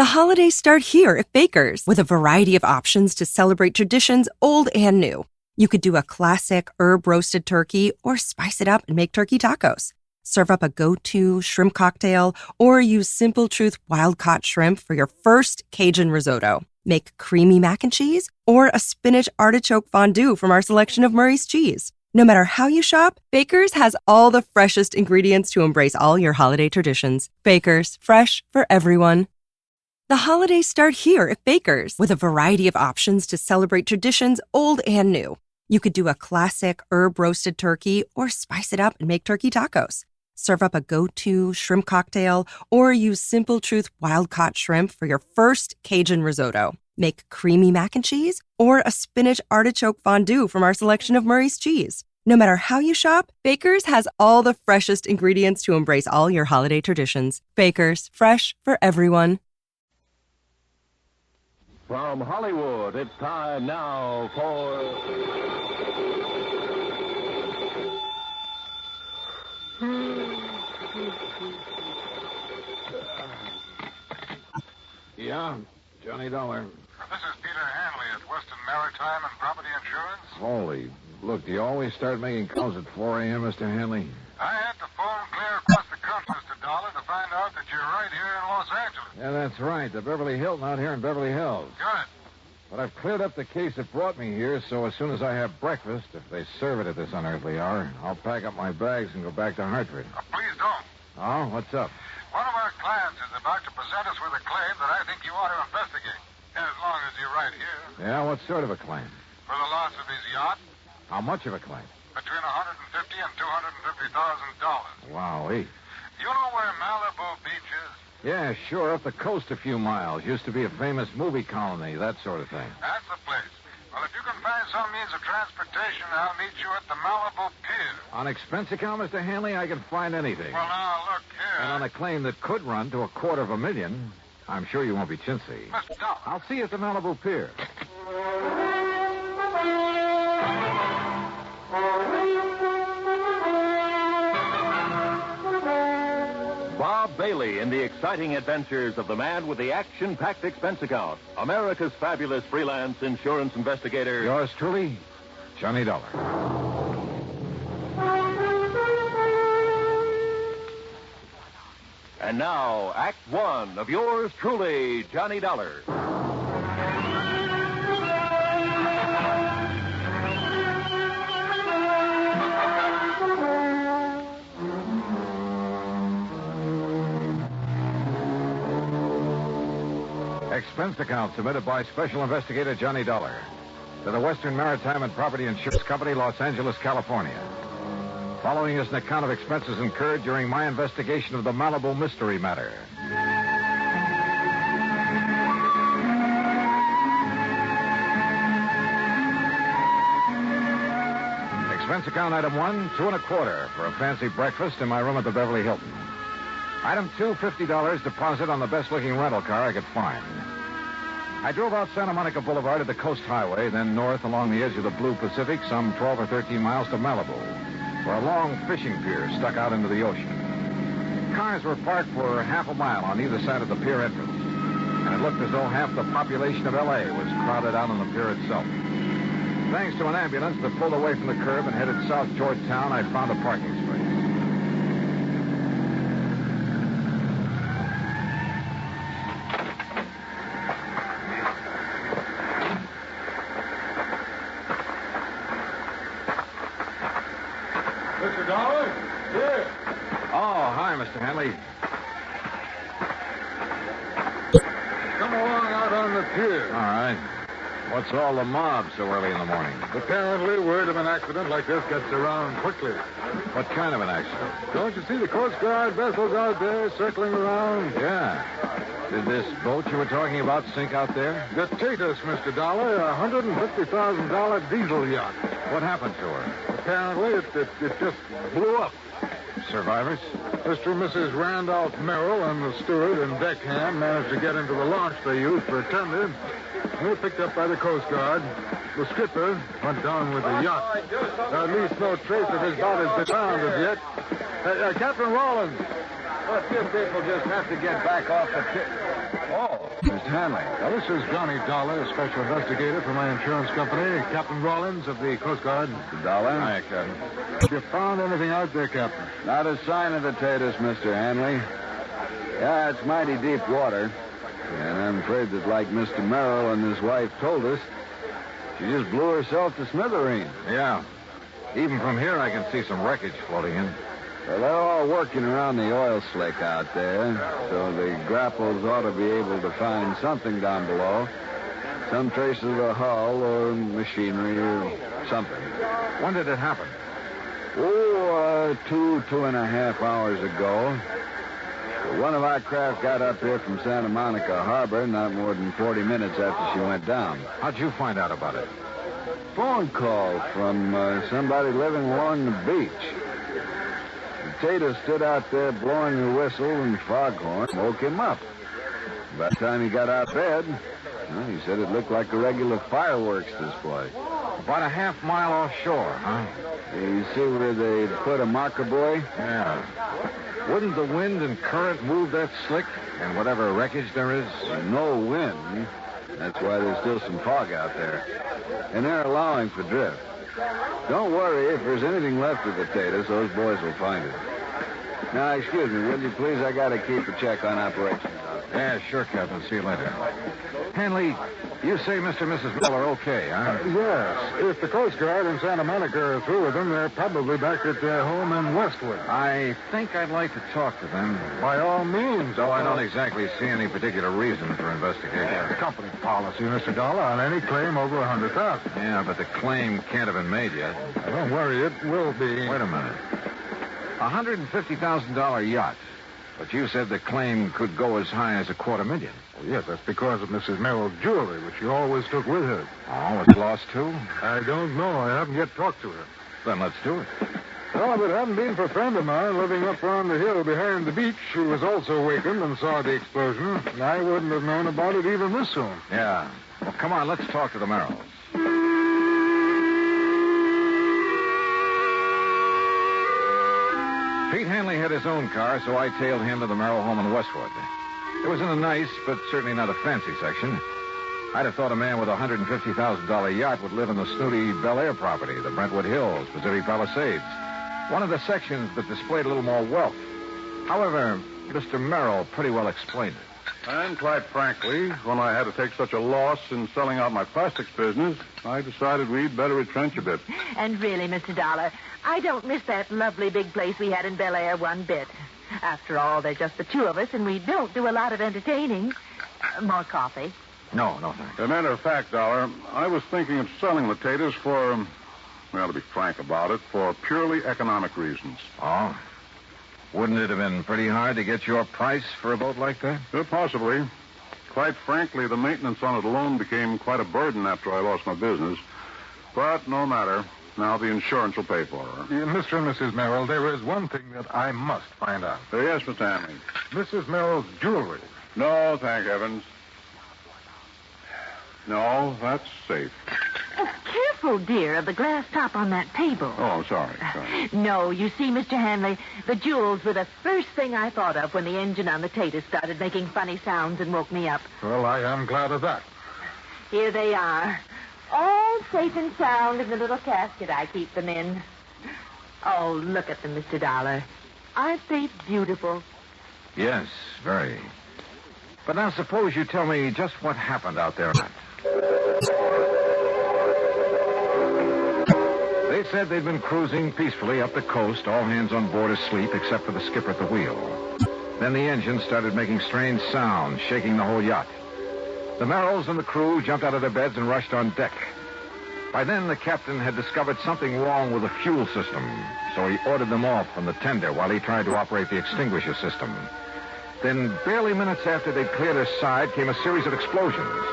The holidays start here at Baker's with a variety of options to celebrate traditions old and new. You could do a classic herb-roasted turkey or spice it up and make turkey tacos. Serve up a go-to shrimp cocktail or use Simple Truth wild-caught shrimp for your first Cajun risotto. Make creamy mac and cheese or a spinach artichoke fondue from our selection of Murray's cheese. No matter how you shop, Baker's has all the freshest ingredients to embrace all your holiday traditions. Baker's, fresh for everyone. The holidays start here at Baker's with a variety of options to celebrate traditions old and new. You could do a classic herb-roasted turkey or spice it up and make turkey tacos. Serve up a go-to shrimp cocktail or use Simple Truth wild-caught shrimp for your first Cajun risotto. Make creamy mac and cheese or a spinach artichoke fondue from our selection of Murray's cheese. No matter how you shop, Baker's has all the freshest ingredients to embrace all your holiday traditions. Baker's, fresh for everyone. From Hollywood, it's time now for... Yeah, Johnny Dollar. This is Peter Hanley at Western Maritime and Property Insurance. Holy, look, do you always start making calls at 4 a.m., Mr. Hanley? I had to phone clear across the country, Mr. Dollar, to find out that you're right here in Los Angeles. Yeah, that's right. The Beverly Hilton out here in Beverly Hills. Good. But I've cleared up the case that brought me here, so as soon as I have breakfast, if they serve it at this unearthly hour, I'll pack up my bags and go back to Hartford. Please don't. Oh, what's up? One of our clients is about to present us with a claim that I think you ought to investigate. As long as you're right here. Yeah, what sort of a claim? For the loss of his yacht. How much of a claim? Between $150,000 and $250,000. Wowee. You know where Malibu Beach is? Yeah, sure, up the coast a few miles. Used to be a famous movie colony, that sort of thing. That's the place. Well, if you can find some means of transportation, I'll meet you at the Malibu Pier. On expense account, Mr. Hanley, I can find anything. Well, now, look here. And on a claim that could run to $250,000, I'm sure you won't be chintzy. Mr. Dollar. I'll see you at the Malibu Pier. Bob Bailey in the exciting adventures of the man with the action-packed expense account. America's fabulous freelance insurance investigator. Yours truly, Johnny Dollar. And now, Act One of yours truly, Johnny Dollar. Expense account submitted by Special Investigator Johnny Dollar to the Western Maritime and Property Insurance Company, Los Angeles, California. Following is an account of expenses incurred during my investigation of the Malibu mystery matter. Expense account item 1, $2.25 for a fancy breakfast in my room at the Beverly Hilton. Item 2, $50 deposit on the best-looking rental car I could find. I drove out Santa Monica Boulevard to the Coast Highway, then north along the edge of the Blue Pacific, some 12 or 13 miles to Malibu, where a long fishing pier stuck out into the ocean. Cars were parked for half a mile on either side of the pier entrance, and it looked as though half the population of L.A. was crowded out on the pier itself. Thanks to an ambulance that pulled away from the curb and headed south Georgetown, I found a parking space. Mr. Dollar? Here. Oh, hi, Mr. Hanley. Come along out on the pier. All right. What's all the mob so early in the morning? Apparently, word of an accident like this gets around quickly. What kind of an accident? Don't you see the Coast Guard vessels out there circling around? Yeah. Did this boat you were talking about sink out there? The Tatus, Mr. Dollar, a $150,000 diesel yacht. What happened to her? Apparently, it just blew up. Survivors? Mr. and Mrs. Randolph Merrill and the steward and deckhand managed to get into the launch they used for tender. They were picked up by the Coast Guard. The skipper went down with the yacht. At least no trace of his body's been found as yet. Captain Rawlins. Well, a few people just have to get back off the pier. Oh. Hanley. Now, this is Johnny Dollar, special investigator for my insurance company, Captain Rollins of the Coast Guard. Mr. Dollar? Hi, Captain. Have you found anything out there, Captain? Not a sign of the taters, Mr. Hanley. Yeah, it's mighty deep water. And I'm afraid that, like Mr. Merrill and his wife told us, she just blew herself to smithereens. Yeah. Even from here, I can see some wreckage floating in. Well, they're all working around the oil slick out there, so the grapples ought to be able to find something down below. Some traces of a hull or machinery or something. When did it happen? Oh, 2.5 hours ago. One of our craft got up here from Santa Monica Harbor not more than 40 minutes after she went down. How'd you find out about it? Phone call from somebody living along the beach. The tater stood out there blowing a whistle and foghorn, woke him up. By the time he got out of bed, well, he said it looked like a regular fireworks display. About a half mile offshore, huh? You see where they put a marker buoy? Yeah. Wouldn't the wind and current move that slick and whatever wreckage there is? No wind. That's why there's still some fog out there. And they're allowing for drift. Don't worry, if there's anything left of the taters, those boys will find it. Now, excuse me, will you please? I got to keep a check on operations. Yeah, sure, Captain. See you later. Hanley, you say Mr. and Mrs. Miller okay, huh? Yes. If the Coast Guard in Santa Monica are through with them, they're probably back at their home in Westwood. I think I'd like to talk to them. By all means. Though I don't exactly see any particular reason for investigation. Company policy, Mr. Dollar, on any claim over $100,000. Yeah, but the claim can't have been made yet. Don't worry, it will be. Wait a minute. $150,000 yacht. But you said the claim could go as high as $250,000. Well, yes, that's because of Mrs. Merrill's jewelry, which she always took with her. Oh, it's lost too? I don't know. I haven't yet talked to her. Then let's do it. Well, if it hadn't been for a friend of mine living up on the hill behind the beach who was also wakened and saw the explosion, I wouldn't have known about it even this soon. Yeah. Well, come on, let's talk to the Merrills. Pete Hanley had his own car, so I tailed him to the Merrill home in Westwood. It was in a nice, but certainly not a fancy section. I'd have thought a man with a $150,000 yacht would live in the snooty Bel Air property, the Brentwood Hills, Missouri Palisades. One of the sections that displayed a little more wealth. However, Mr. Merrill pretty well explained it. And quite frankly, when I had to take such a loss in selling out my plastics business, I decided we'd better retrench a bit. And really, Mr. Dollar, I don't miss that lovely big place we had in Bel Air one bit. After all, they're just the two of us, and we don't do a lot of entertaining. More coffee? No, thanks. As a matter of fact, Dollar, I was thinking of selling the taters for, well, to be frank about it, for purely economic reasons. Oh? Wouldn't it have been pretty hard to get your price for a boat like that? Possibly. Quite frankly, the maintenance on it alone became quite a burden after I lost my business. But no matter. Now the insurance will pay for her. Mr. and Mrs. Merrill, there is one thing that I must find out. Yes, Mr. Hanley. Mrs. Merrill's jewelry. No, thank heavens. No, that's safe. Oh, careful, dear, of the glass top on that table. Oh, sorry. No, you see, Mr. Hanley, the jewels were the first thing I thought of when the engine on the tater started making funny sounds and woke me up. Well, I am glad of that. Here they are. All safe and sound in the little casket I keep them in. Oh, look at them, Mr. Dollar. Aren't they beautiful? Yes, very. But now suppose you tell me just what happened out there. They said they'd been cruising peacefully up the coast, all hands on board asleep except for the skipper at the wheel. Then the engine started making strange sounds, shaking the whole yacht. The Merrills and the crew jumped out of their beds and rushed on deck. By then, the captain had discovered something wrong with the fuel system, so he ordered them off from the tender while he tried to operate the extinguisher system. Then, barely minutes after they'd cleared her side, came a series of explosions.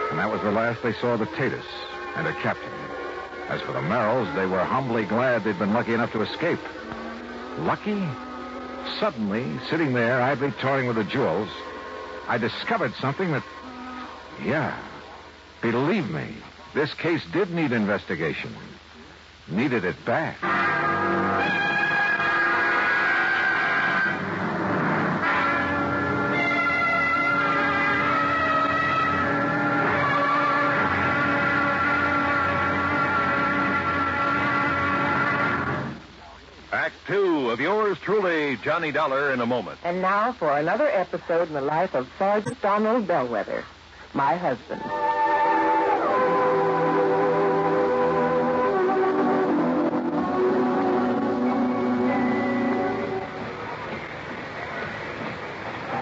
And that was the last they saw of the Tatus and her captain. As for the Merrills, they were humbly glad they'd been lucky enough to escape. Lucky? Suddenly, sitting there, idly toying with the jewels, I discovered something that... Yeah, believe me, this case did need investigation. Needed it bad. two of yours truly, Johnny Dollar, in a moment. And now for another episode in the life of Sergeant Donald Bellwether, my husband.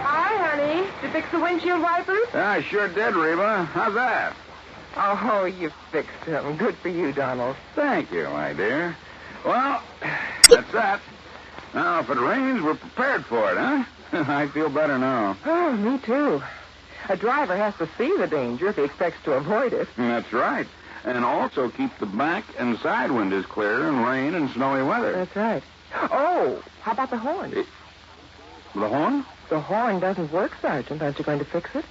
Hi, honey. Did you fix the windshield wipers? I sure did, Reba. How's that? Oh, you fixed them. Good for you, Donald. Thank you, my dear. Well, that's that. Now, if it rains, we're prepared for it, huh? I feel better now. Oh, me too. A driver has to see the danger if he expects to avoid it. That's right. And also keep the back and side windows clear in rain and snowy weather. That's right. Oh, how about the horn? The horn? The horn doesn't work, Sergeant. Aren't you going to fix it?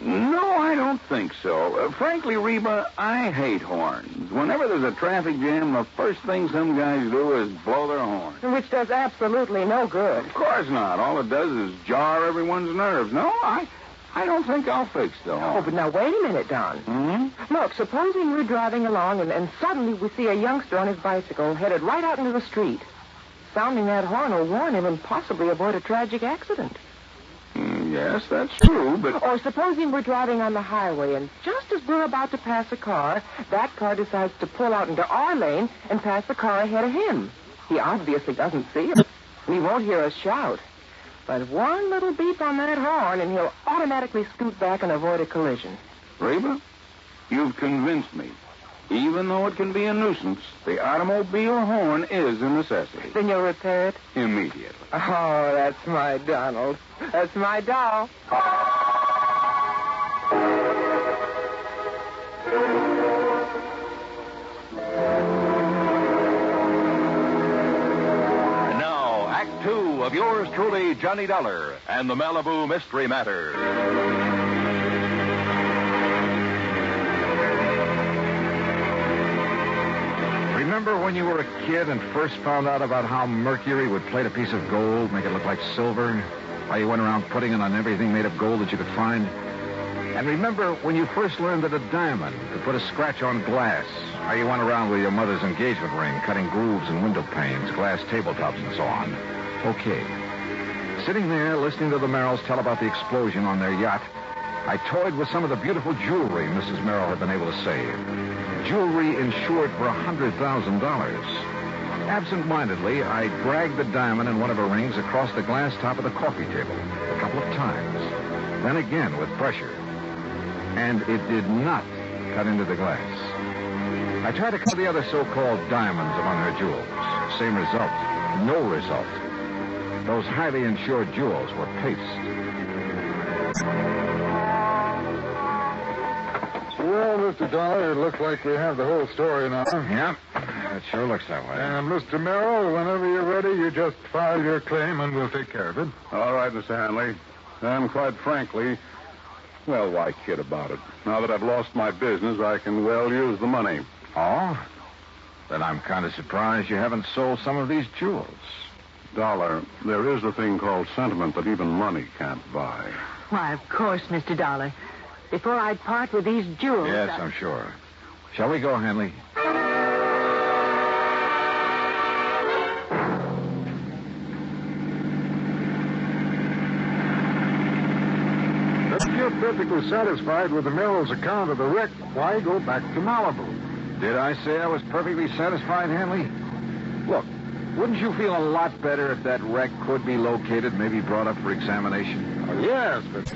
No, I don't think so. Frankly, Reba, I hate horns. Whenever there's a traffic jam, the first thing some guys do is blow their horn. Which does absolutely no good. Of course not. All it does is jar everyone's nerves. No, I don't think I'll fix the horn. Oh, but now wait a minute, Don. Hmm? Look, supposing we're driving along and suddenly we see a youngster on his bicycle headed right out into the street. Sounding that horn will warn him and possibly avoid a tragic accident. Yes, that's true, but... Or supposing we're driving on the highway, and just as we're about to pass a car, that car decides to pull out into our lane and pass the car ahead of him. He obviously doesn't see us. He won't hear us shout. But one little beep on that horn, and he'll automatically scoot back and avoid a collision. Reba, you've convinced me. Even though it can be a nuisance, the automobile horn is a necessity. Then you'll repair it? Immediately. Oh, that's my Donald. That's my doll. And now, Act Two of yours truly, Johnny Dollar, and the Malibu Mystery Matter. Remember when you were a kid and first found out about how mercury would plate a piece of gold, make it look like silver? How you went around putting it on everything made of gold that you could find? And remember when you first learned that a diamond could put a scratch on glass? How you went around with your mother's engagement ring, cutting grooves in window panes, glass tabletops, and so on? Okay. Sitting there, listening to the Merrills tell about the explosion on their yacht, I toyed with some of the beautiful jewelry Mrs. Merrill had been able to save. Jewelry insured for $100,000. Absent-mindedly, I dragged the diamond in one of her rings across the glass top of the coffee table a couple of times. Then again with pressure. And it did not cut into the glass. I tried to cut the other so-called diamonds among her jewels. Same result. No result. Those highly insured jewels were paste. Well, Mr. Dollar, it looks like we have the whole story now. Yeah, it sure looks that way. And Mr. Merrill, whenever you're ready, you just file your claim and we'll take care of it. All right, Mr. Hanley. And quite frankly, well, why kid about it? Now that I've lost my business, I can well use the money. Oh? Then I'm kind of surprised you haven't sold some of these jewels. Dollar, there is a thing called sentiment that even money can't buy. Why, of course, Mr. Dollar. Before I'd part with these jewels... Yes, I'm sure. Shall we go, Hanley? If you're perfectly satisfied with the Merrill's account of the wreck, why go back to Malibu? Did I say I was perfectly satisfied, Hanley? Look, wouldn't you feel a lot better if that wreck could be located, maybe brought up for examination? Oh, yes, but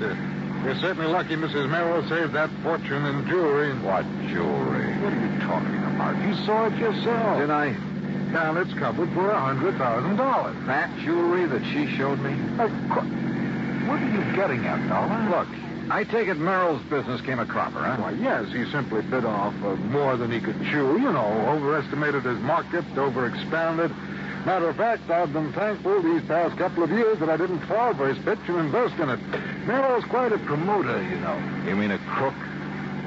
you're certainly lucky Mrs. Merrill saved that fortune in jewelry. What jewelry? What are you talking about? You saw it yourself. Did I? And it's covered for $100,000. That jewelry that she showed me? Of course. What are you getting at, Dollar? Look, I take it Merrill's business came a cropper, huh? Why, yes, he simply bit off more than he could chew. You know, overestimated his market, overexpanded. Matter of fact, I've been thankful these past couple of years that I didn't fall for his pitch and invest in it. Merrill's quite a promoter, you know. You mean a crook?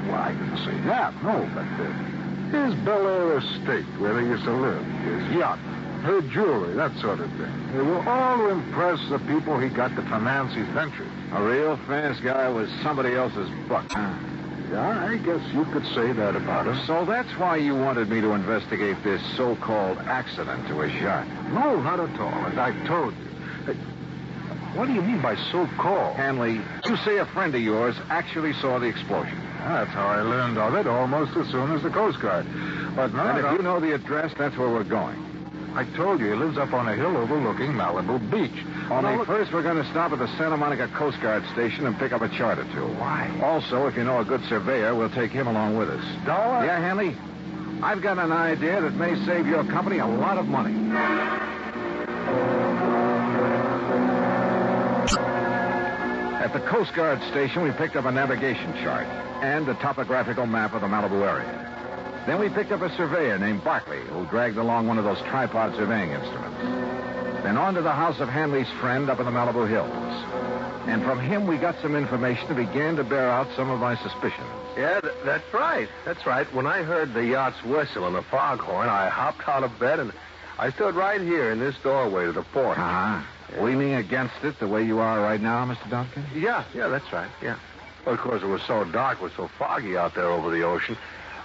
Well, I didn't say that, no, but his Bel Air estate, where they used to live, his yacht, her jewelry, that sort of thing. They were all to impress the people he got to finance his ventures. A real fast guy with somebody else's buck, huh? Yeah, I guess you could say that about us. So that's why you wanted me to investigate this so-called accident to his yacht. No, not at all. As I told you. Hey, what do you mean by so-called? Hanley, you say a friend of yours actually saw the explosion. That's how I learned of it almost as soon as the Coast Guard. But now, And if you know the address, that's where we're going. I told you he lives up on a hill overlooking Malibu Beach. Only first we're going to stop at the Santa Monica Coast Guard station and pick up a chart or two. Why? Also, if you know a good surveyor, we'll take him along with us. Dollar? Yeah, Hanley? I've got an idea that may save your company a lot of money. At the Coast Guard station, we picked up a navigation chart and a topographical map of the Malibu area. Then we picked up a surveyor named Barkley, who dragged along one of those tripod surveying instruments. Then on to the house of Hanley's friend up in the Malibu Hills. And from him, we got some information that began to bear out some of my suspicions. Yeah, that's right. That's right. When I heard the yacht's whistle and the foghorn, I hopped out of bed and I stood right here in this doorway to the porch. Uh-huh. Leaning against it the way you are right now, Mr. Duncan? Yeah, that's right, yeah. Well, of course, it was so dark, it was so foggy out there over the ocean.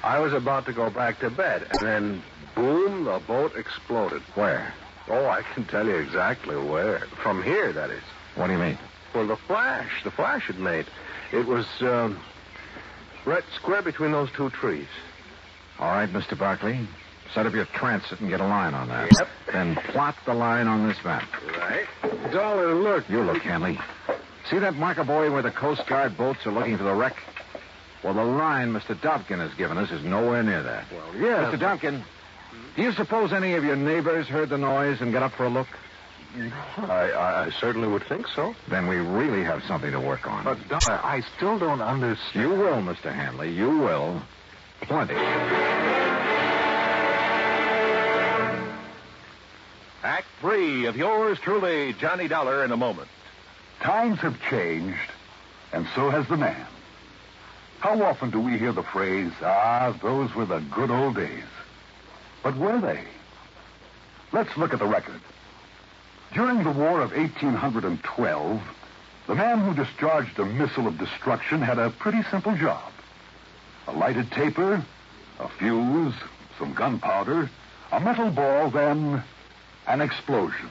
I was about to go back to bed, and then, boom, the boat exploded. Where? Oh, I can tell you exactly where. From here, that is. What do you mean? Well, the flash it made. It was, right square between those two trees. All right, Mr. Barkley. Set up your transit and get a line on that. Yep. Then plot the line on this map. Right. Dollar, look. You look, Hanley. See that marker buoy where the Coast Guard boats are looking for the wreck? Well, the line Mr. Dobkin has given us is nowhere near that. Well, yeah. Mr. Duncan, do you suppose any of your neighbors heard the noise and got up for a look? I certainly would think so. Then we really have something to work on. But, Dollar, I still don't understand. You will, Mr. Hanley. You will. Plenty. Act 3 of yours truly, Johnny Dollar, in a moment. Times have changed, and so has the man. How often do we hear the phrase, those were the good old days? But were they? Let's look at the record. During the War of 1812, the man who discharged a missile of destruction had a pretty simple job. A lighted taper, a fuse, some gunpowder, a metal ball, then an explosion.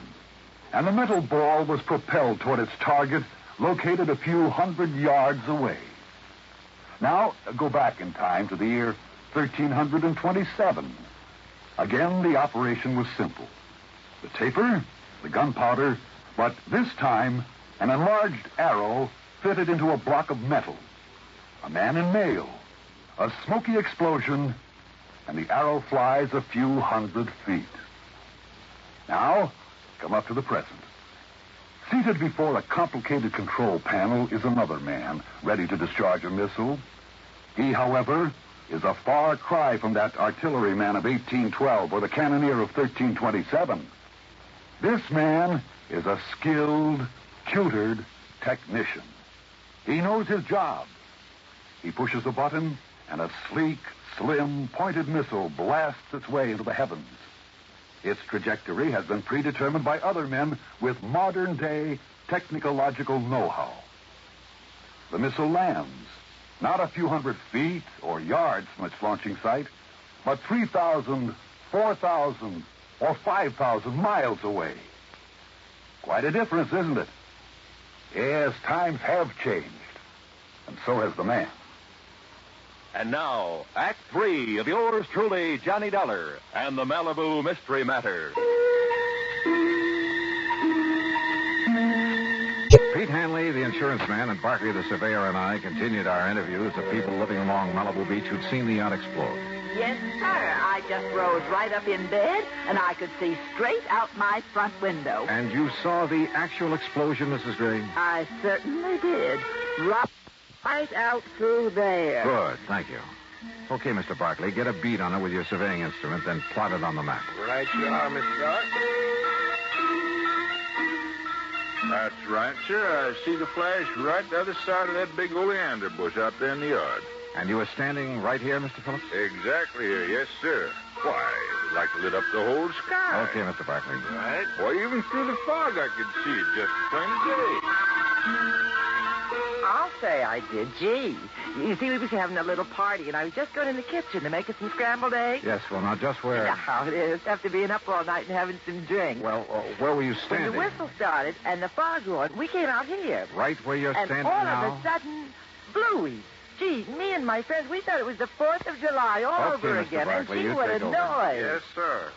And the metal ball was propelled toward its target, located a few hundred yards away. Now, go back in time to the year 1327. Again, the operation was simple. The taper, the gunpowder, but this time, an enlarged arrow fitted into a block of metal. A man in mail, a smoky explosion, and the arrow flies a few hundred feet. Now, come up to the present. Seated before a complicated control panel is another man, ready to discharge a missile. He, however, is a far cry from that artilleryman of 1812 or the cannoneer of 1327. This man is a skilled, tutored technician. He knows his job. He pushes a button, and a sleek, slim, pointed missile blasts its way into the heavens. Its trajectory has been predetermined by other men with modern-day technological know-how. The missile lands, not a few hundred feet or yards from its launching site, but 3,000, 4,000, or 5,000 miles away. Quite a difference, isn't it? Yes, times have changed, and so has the man. And now, Act 3 of yours truly, Johnny Dollar, and the Malibu Mystery Matter. Pete Hanley, the insurance man, and Barkley, the surveyor, and I continued our interviews of people living along Malibu Beach who'd seen the yacht explode. Yes, sir. I just rose right up in bed, and I could see straight out my front window. And you saw the actual explosion, Mrs. Gray? I certainly did. Right out through there. Good, thank you. Okay, Mr. Barkley, get a bead on it with your surveying instrument, then plot it on the map. Right you are, Mr. Doc. That's right, sir. I see the flash right the other side of that big oleander bush out there in the yard. And you were standing right here, Mr. Phillips? Exactly here, yes, sir. Why, it like lit up the whole sky. Okay, Mr. Barkley. Right. Why, even through the fog I could see it just as plain as day. I'll say I did. Gee. You see, we was having a little party, and I was just going in the kitchen to make us some scrambled eggs. Yes, well, now, just where... You know how it is, after being up all night and having some drink. Well, where were you When standing? the whistle started and the fog roared, we came out here. Right where you're and standing all now? of a sudden, Bluey. Gee, me and my friends, we thought it was the 4th of July all Okay, over Mr. again. Barkley, and gee, you what take a over. noise. Yes, sir.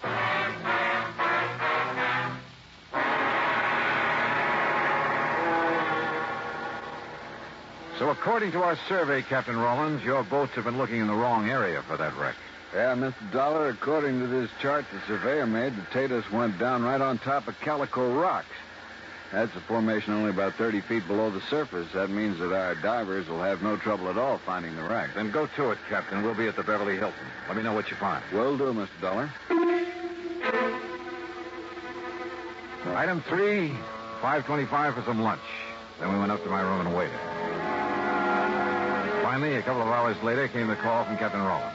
So according to our survey, Captain Rollins, your boats have been looking in the wrong area for that wreck. Yeah, Mr. Dollar, according to this chart the surveyor made, the Tatus went down right on top of Calico Rocks. That's a formation only about 30 feet below the surface. That means that our divers will have no trouble at all finding the wreck. Then go to it, Captain. We'll be at the Beverly Hilton. Let me know what you find. Will do, Mr. Dollar. Item 3, $5.25 for some lunch. Then we went up to my room and waited. Finally, a couple of hours later, came the call from Captain Rollins.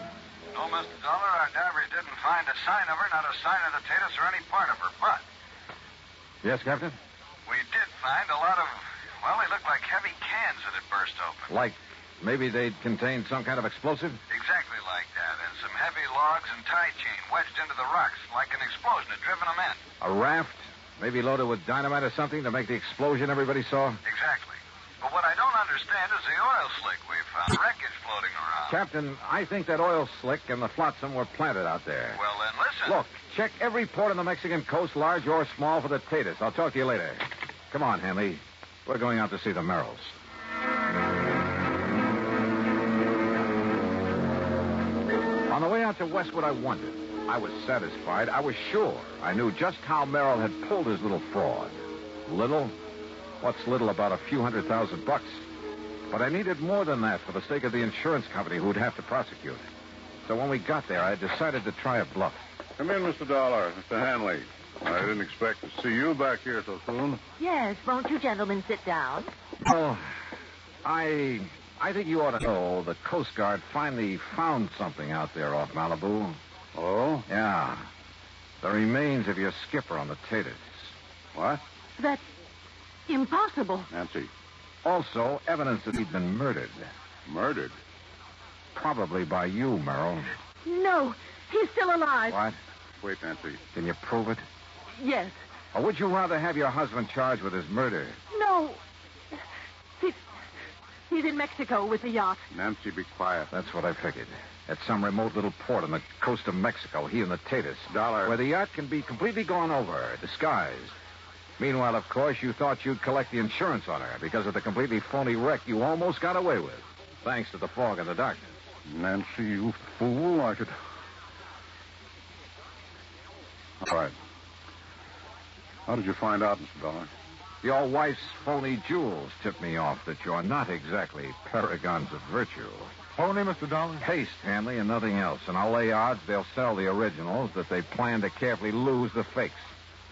No, Mr. Dollar, our divers didn't find a sign of her, not a sign of the Tatus or any part of her. But Yes, Captain? we did find a lot of, well, they looked like heavy cans that had burst open. Like maybe they'd contained some kind of explosive? Exactly like that. And some heavy logs and tie chain wedged into the rocks, like an explosion had driven them in. A raft? Maybe loaded with dynamite or something to make the explosion everybody saw? Exactly. But what I don't understand is the oil slick we found. Wreckage floating around. Captain, I think that oil slick and the flotsam were planted out there. Well, then listen. Look, check every port on the Mexican coast, large or small, for the Tatus. I'll talk to you later. Come on, Hanley. We're going out to see the Merrills. On the way out to Westwood, I wondered. I was satisfied. I was sure I knew just how Merrill had pulled his little fraud. Little? What's little about a few $100,000? But I needed more than that for the sake of the insurance company who'd have to prosecute. So when we got there, I decided to try a bluff. Come in, Mr. Dollar. Mr. Hanley. I didn't expect to see you back here so soon. Yes, won't you gentlemen sit down? Well, I think you ought to know the Coast Guard finally found something out there off Malibu. Oh? Yeah. The remains of your skipper on the Tatus. What? That's impossible. Nancy. Also, evidence that he'd been murdered. Murdered? Probably by you, Merrill. No, he's still alive. What? Wait, Nancy. Can you prove it? Yes. Or would you rather have your husband charged with his murder? No. He's in Mexico with the yacht. Nancy, be quiet. That's what I figured. At some remote little port on the coast of Mexico, he and the Tatus. Dollar. Where the yacht can be completely gone over, disguised. Meanwhile, of course, you thought you'd collect the insurance on her because of the completely phony wreck you almost got away with, thanks to the fog and the darkness. Nancy, you fool. I could... All right. How did you find out, Mr. Dollar? Your wife's phony jewels tipped me off that you're not exactly paragons of virtue. Phony, Mr. Dollar? Paste, Hanley, and nothing else. And I'll lay odds they'll sell the originals, that they plan to carefully lose the fakes.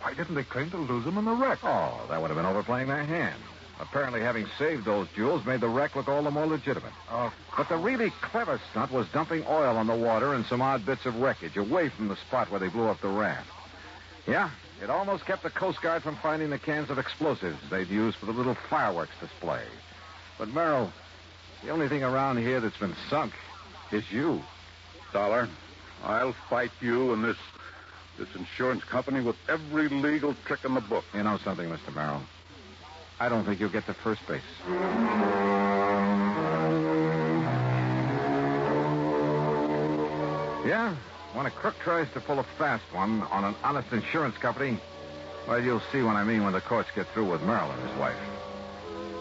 Why didn't they claim to lose them in the wreck? Oh, that would have been overplaying their hand. Apparently, having saved those jewels made the wreck look all the more legitimate. Oh, But the really clever stunt was dumping oil on the water and some odd bits of wreckage away from the spot where they blew up the raft. Yeah, it almost kept the Coast Guard from finding the cans of explosives they'd used for the little fireworks display. But, Merrill, the only thing around here that's been sunk is you. Dollar, I'll fight you and this insurance company with every legal trick in the book. You know something, Mr. Merrill? I don't think you'll get to first base. Yeah? When a crook tries to pull a fast one on an honest insurance company, well, you'll see what I mean when the courts get through with Merrill and his wife.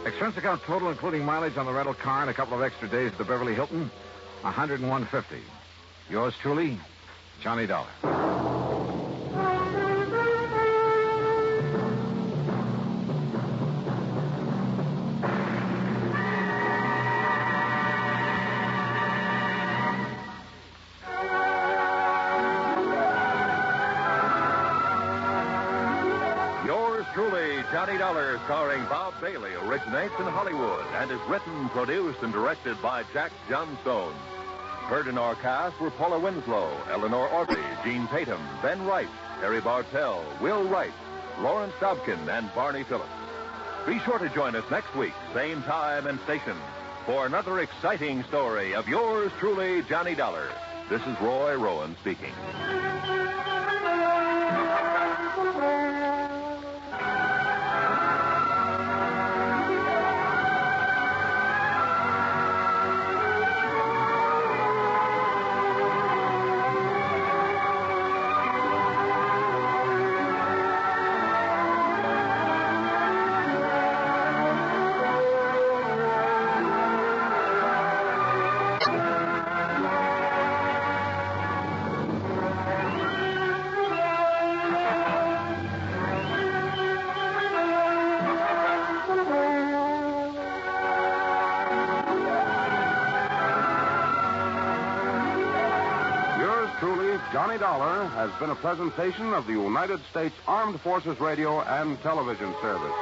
Expense account total, including mileage on the rental car and a couple of extra days at the Beverly Hilton, $101.50. Yours truly, Johnny Dollar. Truly, Johnny Dollar, starring Bob Bailey, originates in Hollywood and is written, produced, and directed by Jack Johnstone. Heard in our cast were Paula Winslow, Eleanor Orby, Gene Tatum, Ben Wright, Harry Bartell, Will Wright, Lawrence Dobkin, and Barney Phillips. Be sure to join us next week, same time and station, for another exciting story of yours truly, Johnny Dollar. This is Roy Rowan speaking. Johnny Dollar has been a presentation of the United States Armed Forces Radio and Television Service.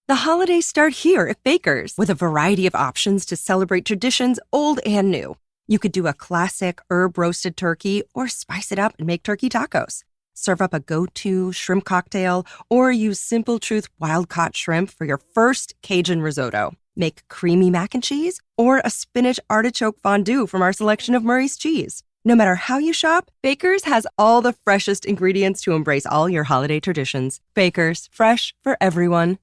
The holidays start here at Baker's with a variety of options to celebrate traditions old and new. You could do a classic herb-roasted turkey or spice it up and make turkey tacos. Serve up a go-to shrimp cocktail or use Simple Truth wild-caught shrimp for your first Cajun risotto. Make creamy mac and cheese or a spinach artichoke fondue from our selection of Murray's cheese. No matter how you shop, Baker's has all the freshest ingredients to embrace all your holiday traditions. Baker's, fresh for everyone.